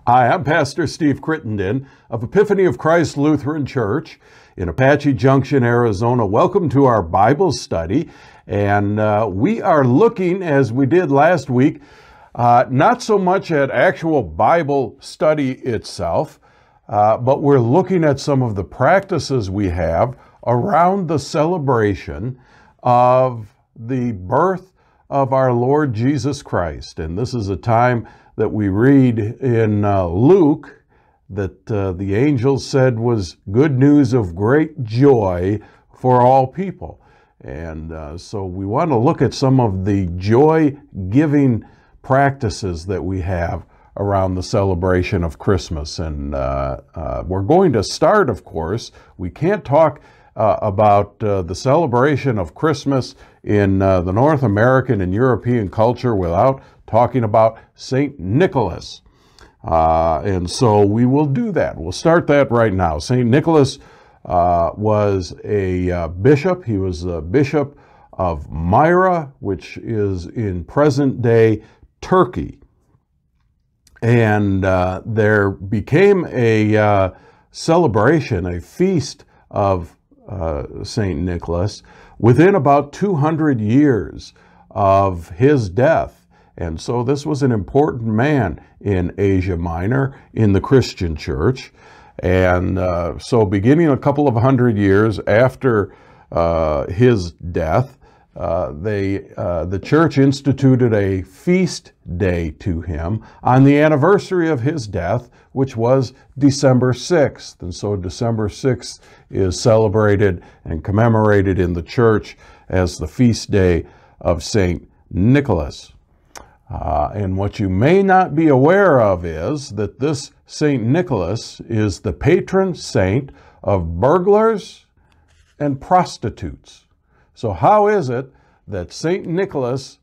Hi, I'm Pastor Steve Crittenden of Epiphany of Christ Lutheran Church in Apache Junction, Arizona. Welcome to our Bible study. And we are looking, as we did last week, not so much at actual Bible study itself, but we're looking at some of the practices we have around the celebration of the birth of our Lord Jesus Christ. And this is a time that we read in Luke that the angel said was good news of great joy for all people. And so we want to look at some of the joy-giving practices that we have around the celebration of Christmas. And we're going to start, of course, we can't talk about the celebration of Christmas in the North American and European culture without talking about St. Nicholas. And so we will do that. We'll start that right now. St. Nicholas was a bishop. He was a bishop of Myra, which is in present-day Turkey. And there became a celebration, a feast of St. Nicholas within about 200 years of his death. And so this was an important man in Asia Minor in the Christian church. And so beginning a couple of hundred years after his death, the church instituted a feast day to him on the anniversary of his death, which was December 6th. And so December 6th is celebrated and commemorated in the church as the feast day of St. Nicholas. And what you may not be aware of is that this St. Nicholas is the patron saint of burglars and prostitutes. So how is it that St. Nicholas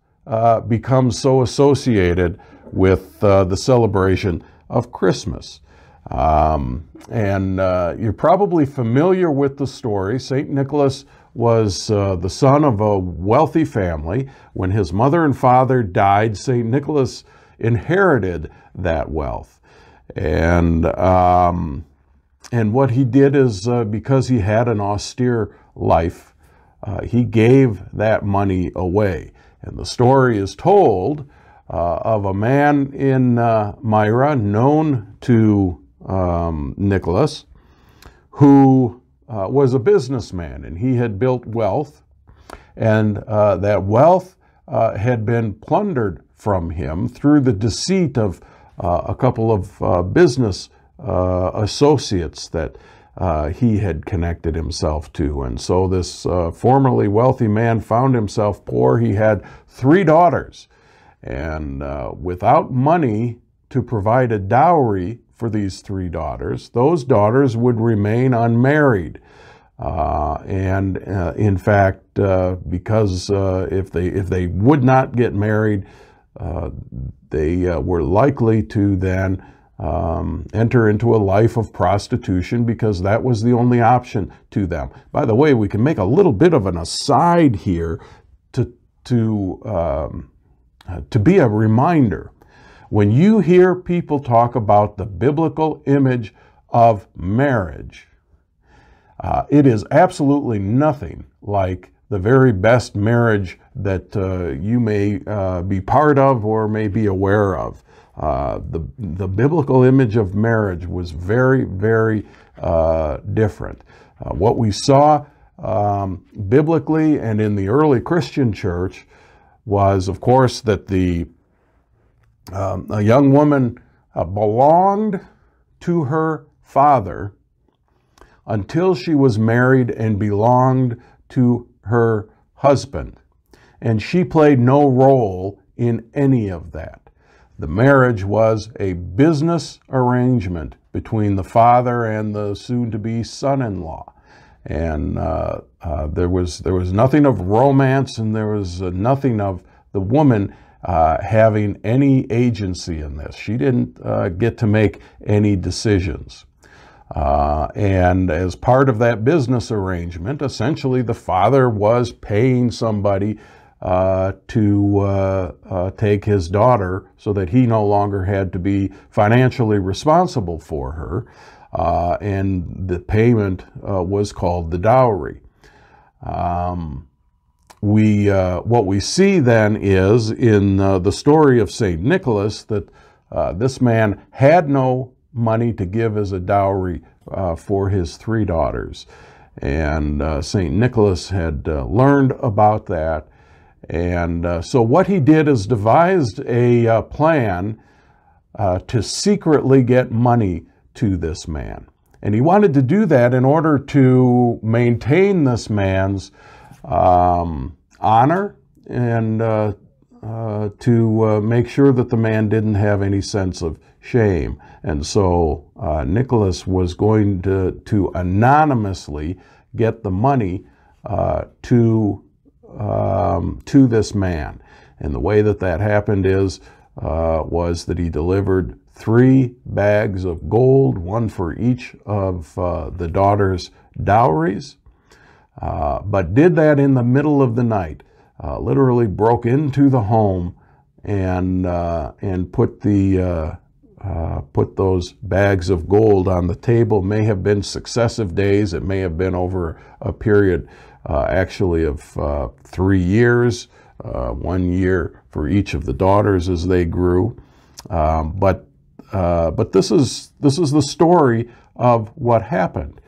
becomes so associated with the celebration of Christmas? And you're probably familiar with the story. St. Nicholas was the son of a wealthy family. When his mother and father died, St. Nicholas inherited that wealth. And what he did is, because he had an austere life, he gave that money away. And the story is told of a man in Myra known to Nicholas, who was a businessman, and he had built wealth, and that wealth had been plundered from him through the deceit of a couple of business associates that he had connected himself to. And so this formerly wealthy man found himself poor. He had 3 daughters, and without money to provide a dowry for these 3 daughters, those daughters would remain unmarried. In fact, because if they would not get married, they were likely to then enter into a life of prostitution, because that was the only option to them. By the way, we can make a little bit of an aside here to be a reminder. When you hear people talk about the biblical image of marriage, it is absolutely nothing like the very best marriage that you may be part of or may be aware of. The biblical image of marriage was very, very different. What we saw biblically and in the early Christian church was, of course, that a young woman belonged to her father until she was married and belonged to her husband. And she played no role in any of that. The marriage was a business arrangement between the father and the soon-to-be son-in-law. And there was nothing of romance, and there was nothing of the woman having any agency in this. She didn't get to make any decisions. And as part of that business arrangement, essentially the father was paying somebody to take his daughter so that he no longer had to be financially responsible for her. And the payment was called the dowry. What we see then is in the story of St. Nicholas that this man had no money to give as a dowry for his 3 daughters. And St. Nicholas had learned about that. And so what he did is devised a plan to secretly get money to this man. And he wanted to do that in order to maintain this man's honor and to make sure that the man didn't have any sense of shame. And so Nicholas was going to anonymously get the money to this man. And the way that that happened was that he delivered 3 bags of gold, 1 for each of the daughters' dowries, but did that in the middle of the night. Literally broke into the home and put those bags of gold on the table. May have been successive days. It may have been over a period actually of 3 years, 1 year for each of the daughters as they grew. But this is the story of what happened.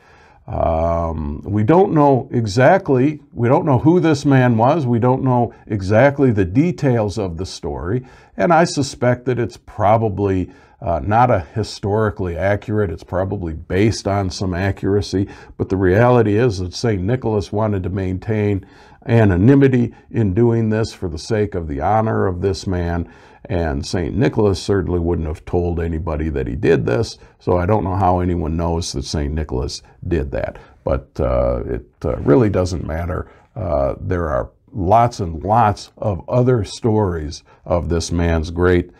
We don't know exactly, we don't know who this man was, we don't know exactly the details of the story, and I suspect that it's probably not a historically accurate, it's probably based on some accuracy, but the reality is that St. Nicholas wanted to maintain anonymity in doing this for the sake of the honor of this man, and St. Nicholas certainly wouldn't have told anybody that he did this, so I don't know how anyone knows that St. Nicholas did that. But it really doesn't matter. There are lots and lots of other stories of this man's great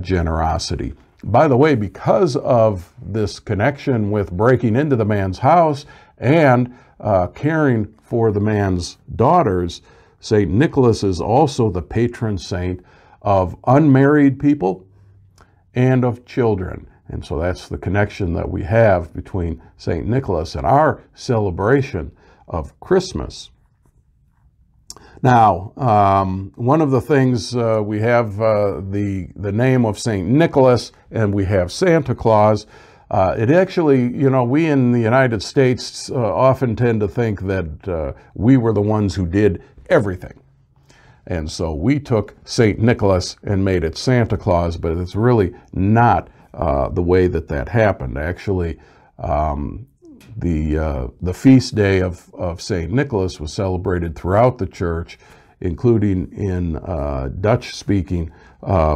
generosity. By the way, because of this connection with breaking into the man's house and caring for the man's daughters, St. Nicholas is also the patron saint of unmarried people and of children. And so that's the connection that we have between St. Nicholas and our celebration of Christmas. Now, one of the things we have the name of St. Nicholas and we have Santa Claus. It actually, you know, we in the United States often tend to think that we were the ones who did everything. And so we took St. Nicholas and made it Santa Claus, but it's really not the way that that happened. Actually, the feast day of St. Nicholas was celebrated throughout the church, including in Dutch-speaking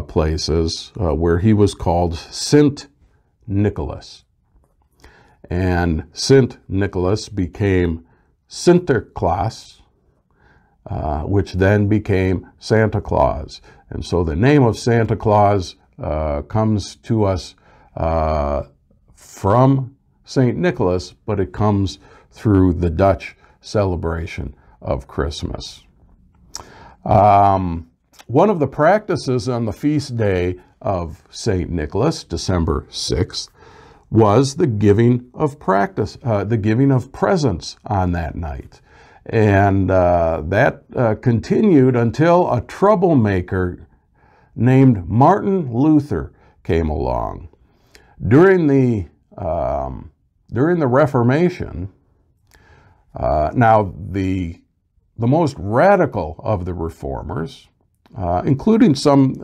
places, where he was called Sint Nicholas. And Sint Nicholas became Sinterklaas, which then became Santa Claus. And so the name of Santa Claus comes to us from St. Nicholas, but it comes through the Dutch celebration of Christmas. One of the practices on the feast day of St. Nicholas, December 6th, was the giving of presents on that night. And that continued until a troublemaker named Martin Luther came along. During the Reformation, now the most radical of the reformers, including some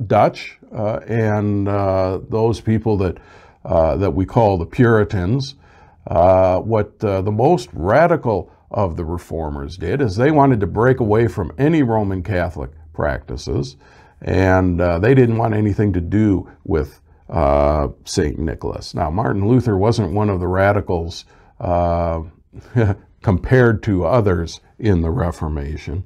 Dutch and those people that we call the Puritans, what the most radical of the reformers did is they wanted to break away from any Roman Catholic practices, and they didn't want anything to do with St. Nicholas. Now, Martin Luther wasn't one of the radicals compared to others in the Reformation,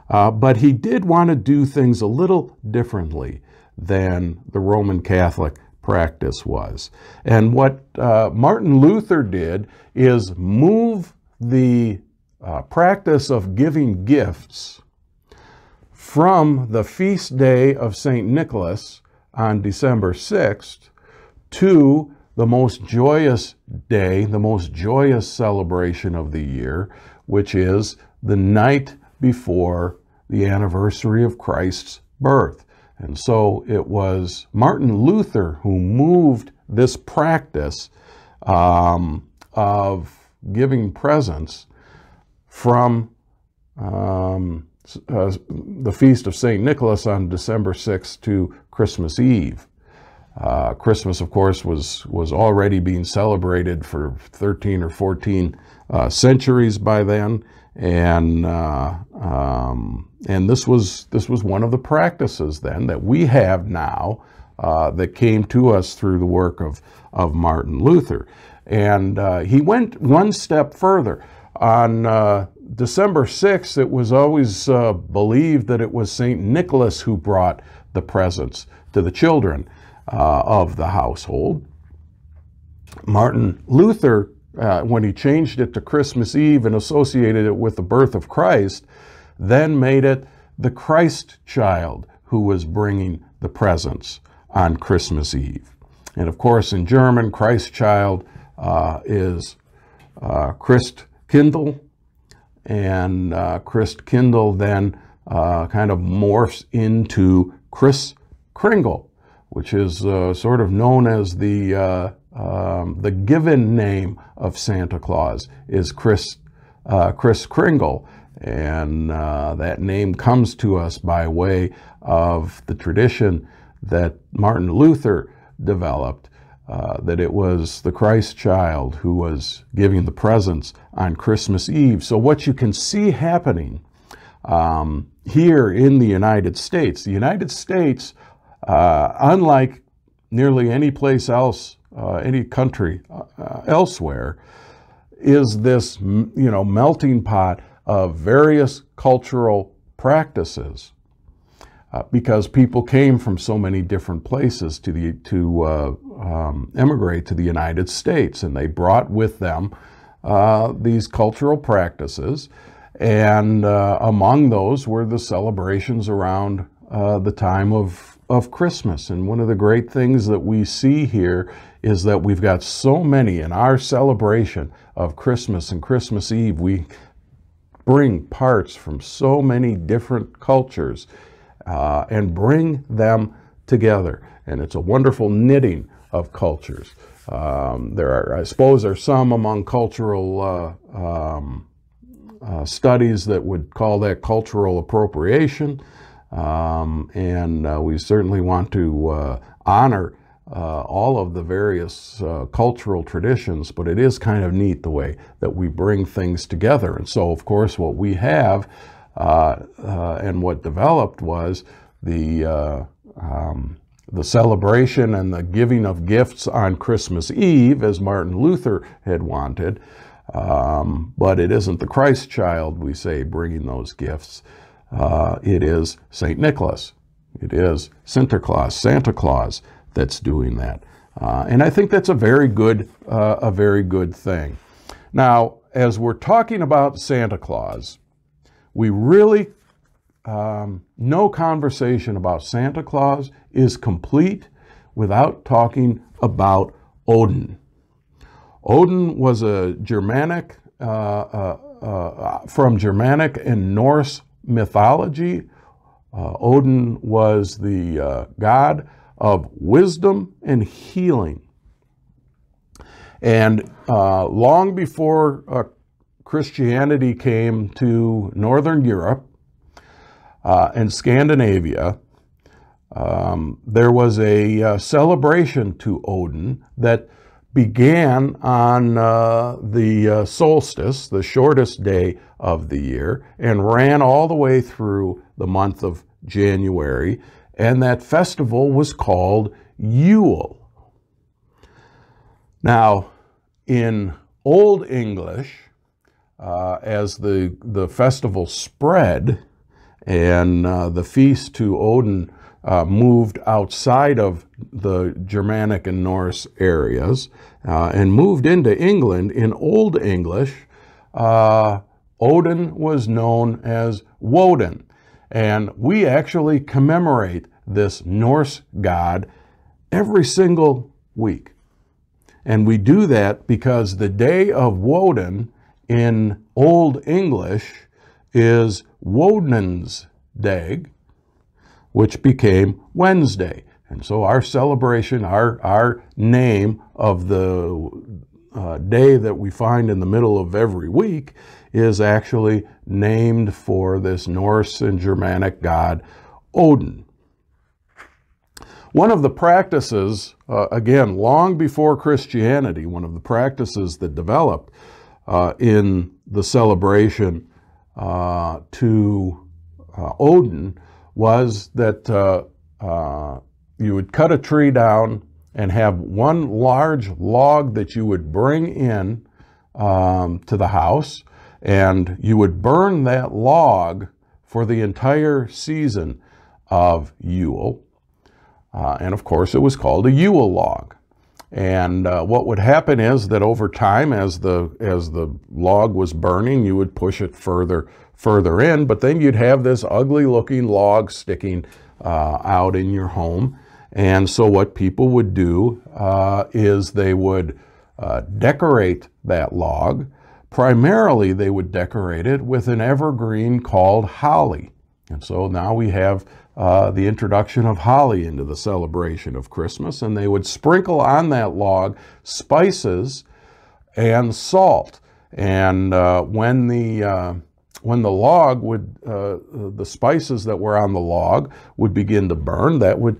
but he did want to do things a little differently than the Roman Catholic practice was. And what Martin Luther did is move the practice of giving gifts from the feast day of St. Nicholas on December 6th to the most joyous day, the most joyous celebration of the year, which is the night before the anniversary of Christ's birth. And so it was Martin Luther who moved this practice of giving presents from the feast of St. Nicholas on December 6th to Christmas Eve. Christmas, of course, was already being celebrated for 13 or 14 centuries by then, and this was one of the practices then that we have now that came to us through the work of Martin Luther. And he went one step further. On December 6th, it was always believed that it was St. Nicholas who brought the presents to the children of the household. Martin Luther, when he changed it to Christmas Eve and associated it with the birth of Christ, then made it the Christ child who was bringing the presents on Christmas Eve. And of course, in German, Christ child is Christkindl, and Christkindl then kind of morphs into Kris Kringle, which is sort of known as the given name of Santa Claus is Kris Kringle, and that name comes to us by way of the tradition that Martin Luther developed, that it was the Christ child who was giving the presents on Christmas Eve. So what you can see happening here in the United States, unlike nearly any place else, any country elsewhere, is this, melting pot of various cultural practices, because people came from so many different places to emigrate to the United States, and they brought with them these cultural practices, and among those were the celebrations around the time of Christmas. And one of the great things that we see here is that we've got so many in our celebration of Christmas and Christmas Eve. We bring parts from so many different cultures and bring them together. And it's a wonderful knitting of cultures. I suppose there are some among cultural studies that would call that cultural appropriation. And we certainly want to honor all of the various cultural traditions, but it is kind of neat the way that we bring things together. And so, of course, what we have and what developed was the celebration and the giving of gifts on Christmas Eve, as Martin Luther had wanted. But it isn't the Christ child, we say, bringing those gifts. It is St. Nicholas. It is Santa Claus that's doing that. And I think that's a very good thing. Now, as we're talking about Santa Claus, we really, no conversation about Santa Claus is complete without talking about Odin. Odin was a Germanic, from Germanic and Norse mythology. Odin was the god of wisdom and healing. And long before Christianity came to Northern Europe and Scandinavia, there was a celebration to Odin that began on the solstice, the shortest day of the year, and ran all the way through the month of January. And that festival was called Yule. Now, in Old English, as the festival spread and the feast to Odin moved outside of the Germanic and Norse areas and moved into England, in Old English, Odin was known as Woden. And we actually commemorate this Norse god every single week. And we do that because the day of Woden in Old English is Woden's Dag, which became Wednesday. And so our celebration, our name of the day that we find in the middle of every week is actually named for this Norse and Germanic god Odin. One of the practices, again, long before Christianity, one of the practices that developed in the celebration to Odin was that you would cut a tree down and have one large log that you would bring in to the house, and you would burn that log for the entire season of Yule. And of course, it was called a Yule log. And what would happen is that over time, as the log was burning, you would push it further in, but then you'd have this ugly-looking log sticking out in your home. And so what people would do is they would decorate that log. Primarily, they would decorate it with an evergreen called holly. And so now we have the introduction of holly into the celebration of Christmas, and they would sprinkle on that log spices and salt. And when the log would, the spices that were on the log would begin to burn, that would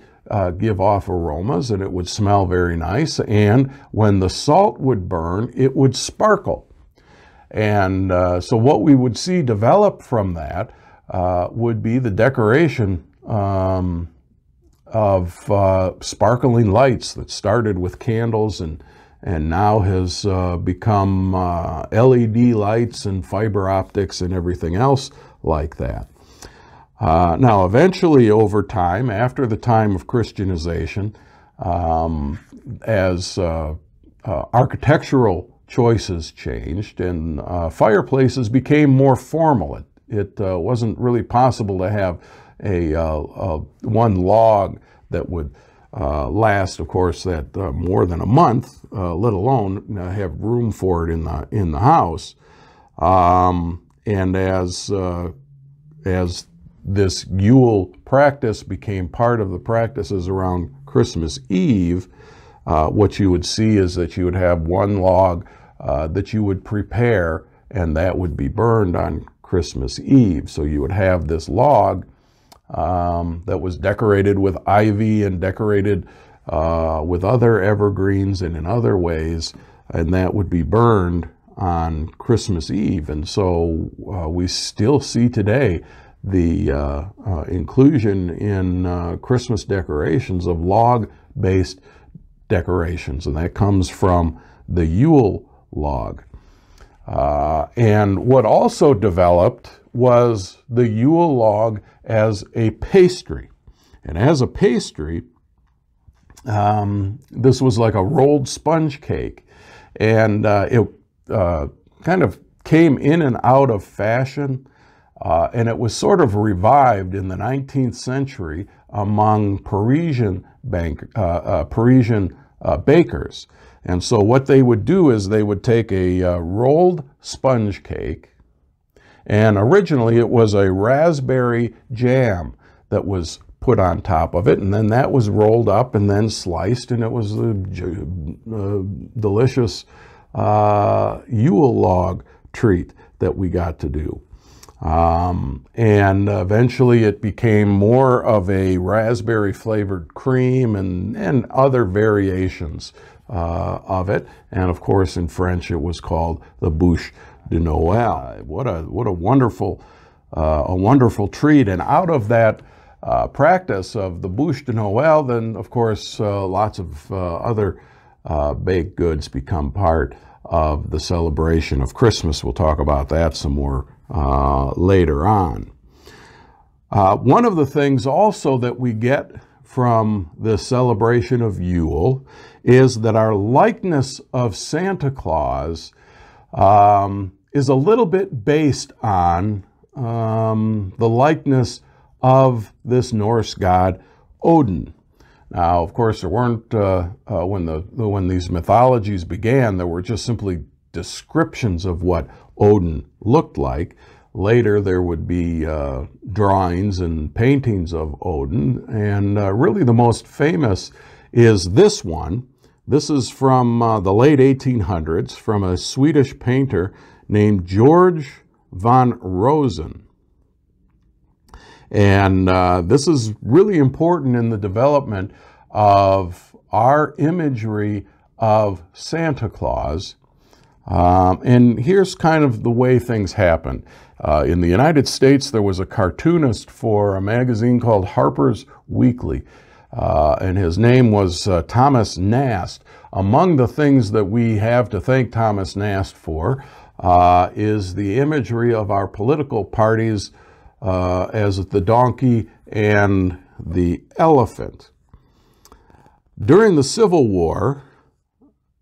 give off aromas, and it would smell very nice. And when the salt would burn, it would sparkle. And so what we would see develop from that would be the decoration of sparkling lights that started with candles and now has become LED lights and fiber optics and everything else like that. Now, eventually, over time, after the time of Christianization, as architectural choices changed and fireplaces became more formal, it wasn't really possible to have one log that would last, of course, that more than a month, let alone have room for it in the house. And as this Yule practice became part of the practices around Christmas Eve, what you would see is that you would have one log that you would prepare, and that would be burned on Christmas Eve. So you would have this log that was decorated with ivy and decorated with other evergreens and in other ways, and that would be burned on Christmas Eve. And so we still see today the inclusion in Christmas decorations of log-based decorations, and that comes from the Yule log. And what also developed was the Yule log as a pastry. And as a pastry, this was like a rolled sponge cake. And it kind of came in and out of fashion. And it was sort of revived in the 19th century among Parisian bakers. And so what they would do is they would take a rolled sponge cake, and originally it was a raspberry jam that was put on top of it, and then that was rolled up and then sliced, and it was a delicious Yule log treat that we got to do. And eventually it became more of a raspberry flavored cream and other variations of it. And of course, in French, it was called the bûche de Noël. What a wonderful treat. And out of that practice of the bûche de Noël, then of course, lots of other baked goods become part of the celebration of Christmas. We'll talk about that some more later on. One of the things also that we get from the celebration of Yule is that our likeness of Santa Claus is a little bit based on the likeness of this Norse god Odin. Now, of course, there weren't, when these mythologies began, there were just simply descriptions of what Odin looked like. Later, there would be drawings and paintings of Odin, and really the most famous is this one. This is from the late 1800s, from a Swedish painter named Georg von Rosen. And this is really important in the development of our imagery of Santa Claus. And here's kind of the way things happened. In the United States, there was a cartoonist for a magazine called Harper's Weekly, and his name was Thomas Nast. Among the things that we have to thank Thomas Nast for is the imagery of our political parties as the donkey and the elephant. During the Civil War,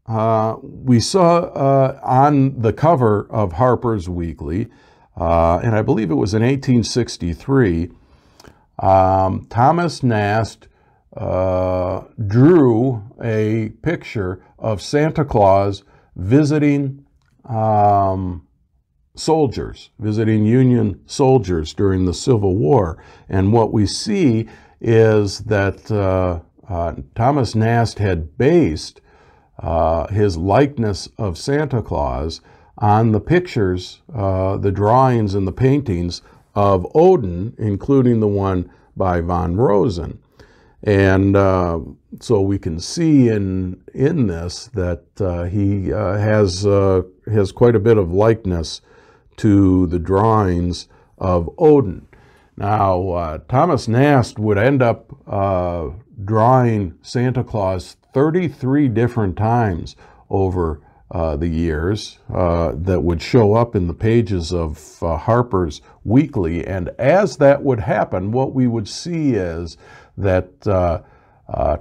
we saw on the cover of Harper's Weekly, and I believe it was in 1863, Thomas Nast drew a picture of Santa Claus visiting soldiers, visiting Union soldiers during the Civil War. And what we see is that Thomas Nast had based his likeness of Santa Claus on the pictures, the drawings and the paintings of Odin, including the one by von Rosen. And so we can see in this that he has quite a bit of likeness to the drawings of Odin. Now, Thomas Nast would end up drawing Santa Claus 33 different times over the years that would show up in the pages of Harper's Weekly. And as that would happen, what we would see is that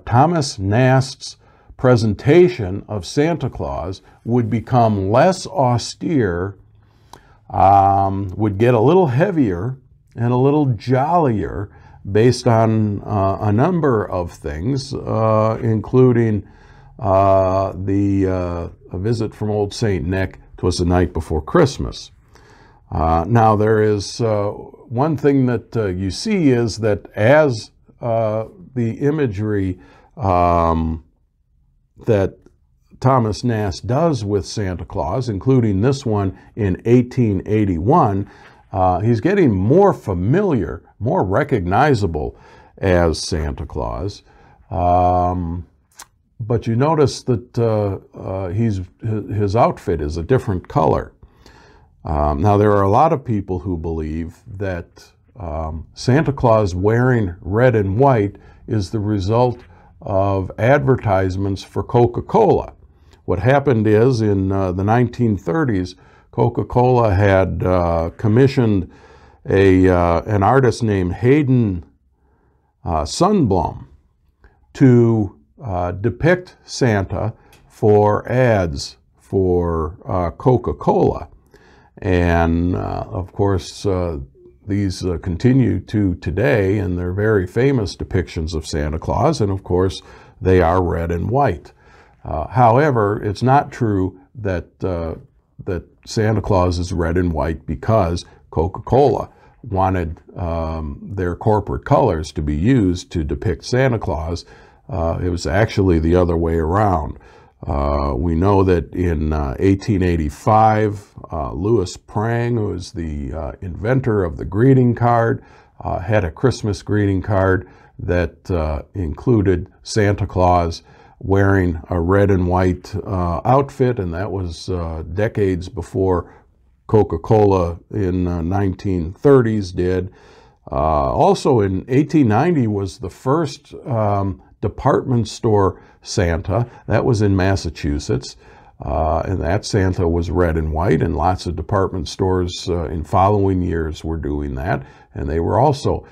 Thomas Nast's presentation of Santa Claus would become less austere, would get a little heavier and a little jollier based on a number of things, including a visit from Old St. Nick. "'Twas the night before Christmas." Now there is one thing that you see is that as the imagery that Thomas Nast does with Santa Claus, including this one in 1881, he's getting more familiar, more recognizable as Santa Claus. But you notice that his outfit is a different color. Now, there are a lot of people who believe that Santa Claus wearing red and white is the result of advertisements for Coca-Cola. What happened is in the 1930s, Coca-Cola had commissioned an artist named Hayden Sundblom to depict Santa for ads for Coca-Cola. And of course, these continue to today, and they're very famous depictions of Santa Claus, and of course, they are red and white. However, it's not true that that Santa Claus is red and white because Coca-Cola wanted their corporate colors to be used to depict Santa Claus. It was actually the other way around. We know that in 1885, Louis Prang, who was the inventor of the greeting card, had a Christmas greeting card that included Santa Claus wearing a red and white outfit, and that was decades before Coca-Cola in 1930s did. Also in 1890 was the first department store Santa. That was in Massachusetts, and that Santa was red and white, and lots of department stores in following years were doing that, and they were also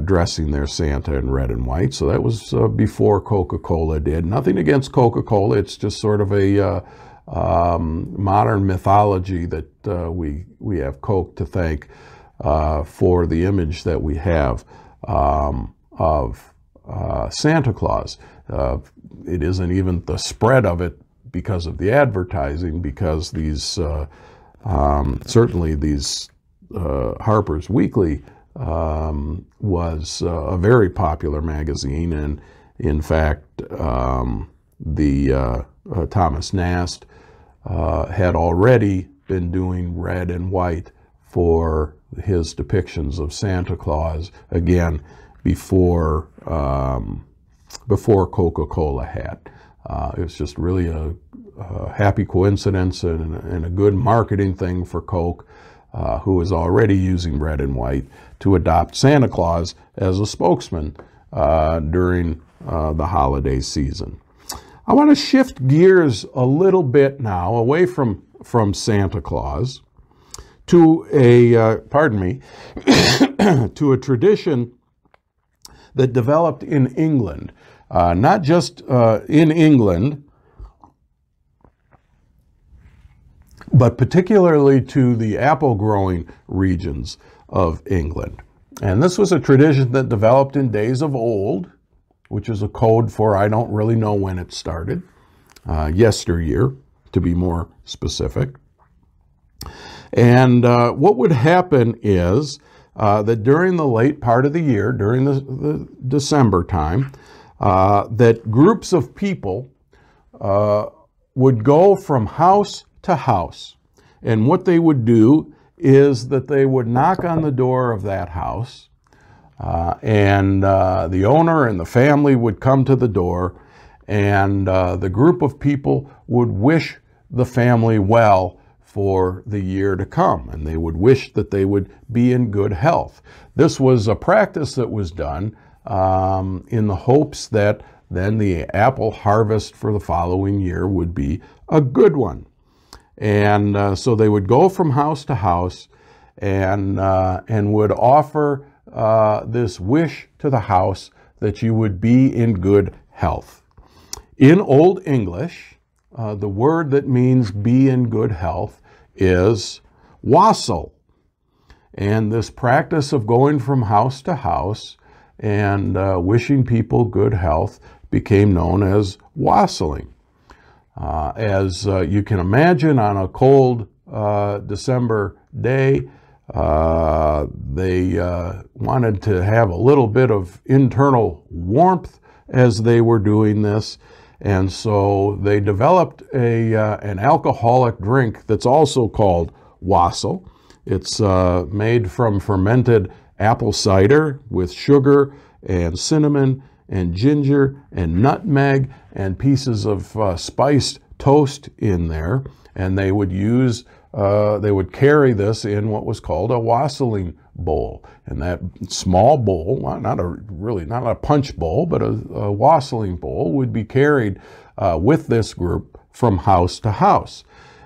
dressing their Santa in red and white. So that was before Coca-Cola did. Nothing against Coca-Cola, it's just sort of a modern mythology that we have Coke to thank for the image that we have of Santa Claus. It isn't even the spread of it because of the advertising, because these certainly these Harper's Weekly was a very popular magazine, and in fact Thomas Nast had already been doing red and white for his depictions of Santa Claus, again before Coca-Cola had. It was just really a happy coincidence and a good marketing thing for Coke, who was already using red and white, to adopt Santa Claus as a spokesman during the holiday season. I want to shift gears a little bit now, away from Santa Claus, to a to a tradition that developed in England, not just in England, but particularly to the apple-growing regions of England. And this was a tradition that developed in days of old, which is a code for I don't really know when it started, yesteryear, to be more specific. And what would happen is that during the late part of the year, during the December time, that groups of people would go from house to house. And what they would do is that they would knock on the door of that house, and the owner and the family would come to the door, and the group of people would wish the family well for the year to come, and they would wish that they would be in good health. This was a practice that was done in the hopes that then the apple harvest for the following year would be a good one. And so they would go from house to house and would offer this wish to the house that you would be in good health. In Old English, the word that means be in good health is wassail. And this practice of going from house to house and wishing people good health became known as wassailing. As you can imagine, on a cold December day, they wanted to have a little bit of internal warmth as they were doing this, and so they developed an alcoholic drink that's also called wassail. It's made from fermented apple cider with sugar and cinnamon and ginger and nutmeg and pieces of spiced toast in there, and they would use they would carry this in what was called a wassailing bowl. And that small bowl, not a punch bowl, but a wassailing bowl, would be carried with this group from house to house.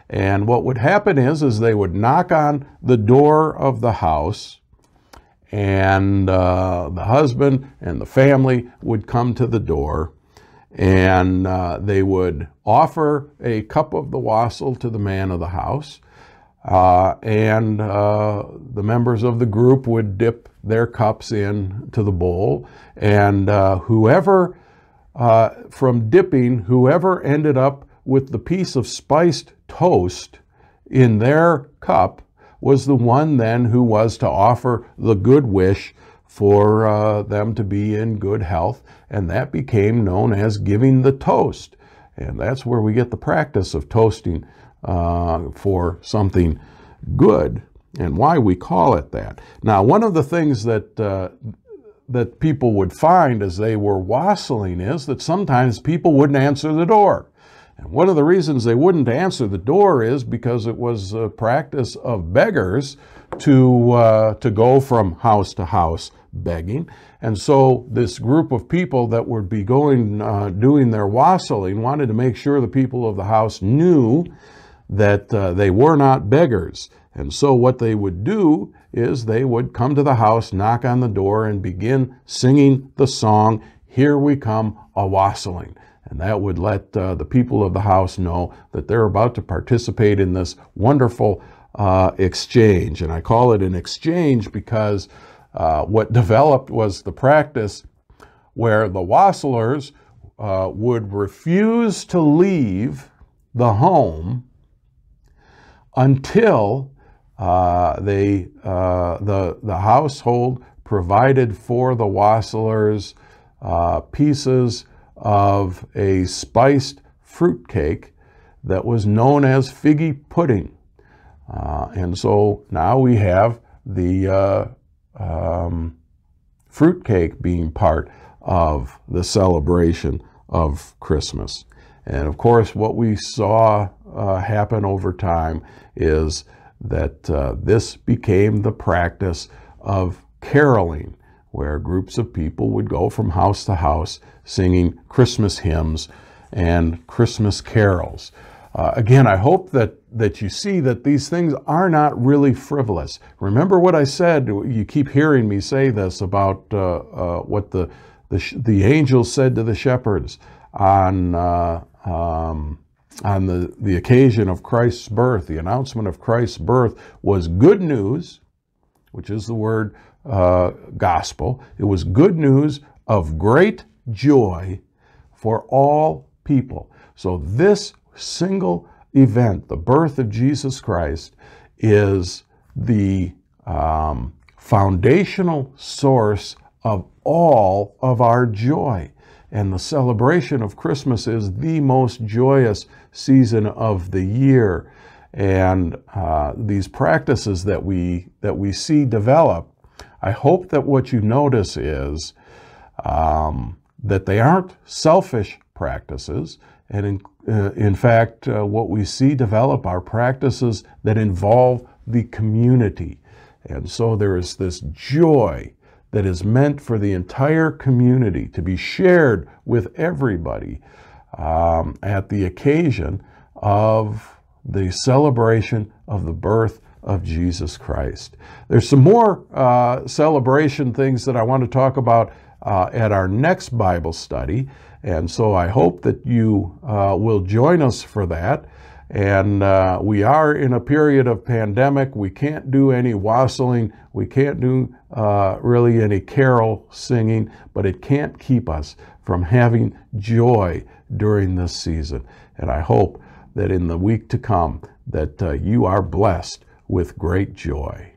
And what would happen is they would knock on the door of the house, and the husband and the family would come to the door, and they would offer a cup of the wassail to the man of the house, and the members of the group would dip their cups in to the bowl, and whoever ended up with the piece of spiced toast in their cup was the one then who was to offer the good wish for them to be in good health, and that became known as giving the toast. And that's where we get the practice of toasting for something good, and why we call it that. Now, one of the things that that people would find as they were wassailing is that sometimes people wouldn't answer the door. And one of the reasons they wouldn't answer the door is because it was a practice of beggars to go from house to house begging. And so this group of people that would be going, doing their wassailing, wanted to make sure the people of the house knew that they were not beggars. And so what they would do is they would come to the house, knock on the door, and begin singing the song, "Here We Come A-Wassailing." And that would let the people of the house know that they're about to participate in this wonderful exchange. And I call it an exchange because what developed was the practice where the wassailers would refuse to leave the home until the household provided for the wassailers pieces of a spiced fruit cake that was known as figgy pudding. And so now we have the fruit cake being part of the celebration of Christmas. And of course, what we saw happen over time is that this became the practice of caroling, where groups of people would go from house to house singing Christmas hymns and Christmas carols. Again, I hope that you see that these things are not really frivolous. Remember what I said, you keep hearing me say this about what the angels said to the shepherds on the occasion of Christ's birth. The announcement of Christ's birth was good news, which is the word gospel. It was good news of great joy for all people. So this single event, the birth of Jesus Christ, is the foundational source of all of our joy. And the celebration of Christmas is the most joyous season of the year. And these practices that we see develop, I hope that what you notice is that they aren't selfish practices. And in fact, what we see develop are practices that involve the community. And so there is this joy that is meant for the entire community to be shared with everybody at the occasion of the celebration of the birth of Jesus Christ. There's some more celebration things that I want to talk about at our next Bible study. And so I hope that you will join us for that. And we are in a period of pandemic. We can't do any wassailing. We can't do really any carol singing, but it can't keep us from having joy during this season. And I hope that in the week to come that you are blessed with great joy.